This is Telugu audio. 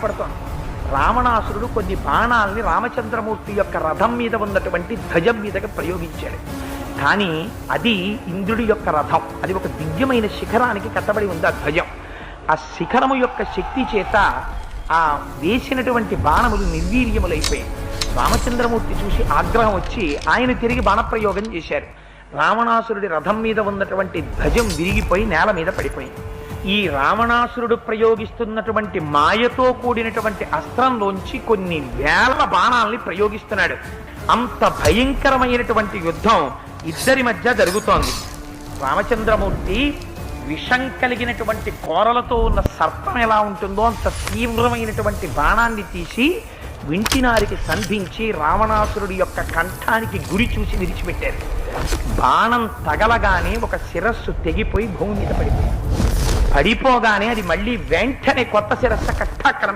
పడుతోంది. రావణాసురుడు కొన్ని బాణాల్ని రామచంద్రమూర్తి యొక్క రథం మీద ఉన్నటువంటి ధ్వజం మీదకి ప్రయోగించాడు. కానీ అది ఇంద్రుడి యొక్క రథం, అది ఒక దివ్యమైన శిఖరానికి కట్టబడి ఉంది ఆ ధ్వజం. ఆ శిఖరము యొక్క శక్తి చేత ఆ వేసినటువంటి బాణములు నిర్వీర్యములైపోయాయి. రామచంద్రమూర్తి చూసి ఆగ్రహం వచ్చి ఆయన తిరిగి బాణప్రయోగం చేశారు. రావణాసురుడి రథం మీద ఉన్నటువంటి ధ్వజం విరిగిపోయి నేల మీద పడిపోయింది. ఈ రావణాసురుడు ప్రయోగిస్తున్నటువంటి మాయతో కూడినటువంటి అస్త్రంలోంచి కొన్ని వేల బాణాలని ప్రయోగిస్తున్నాడు. అంత భయంకరమైనటువంటి యుద్ధం ఇద్దరి మధ్య జరుగుతోంది. రామచంద్రమూర్తి విషం కలిగినటువంటి కోరలతో ఉన్న సర్పం ఎలా ఉంటుందో అంత తీవ్రమైనటువంటి బాణాన్ని తీసి వింటినారికి సంధించి రావణాసురుడి యొక్క కంఠానికి గురి చూసి విడిచిపెట్టారు. బాణం తగలగానే ఒక శిరస్సు తెగిపోయి భూమి మీద పడిపోయింది. పడిపోగానే అది మళ్ళీ వెంటనే కొత్త శిరస్సు కట్టాక్కడ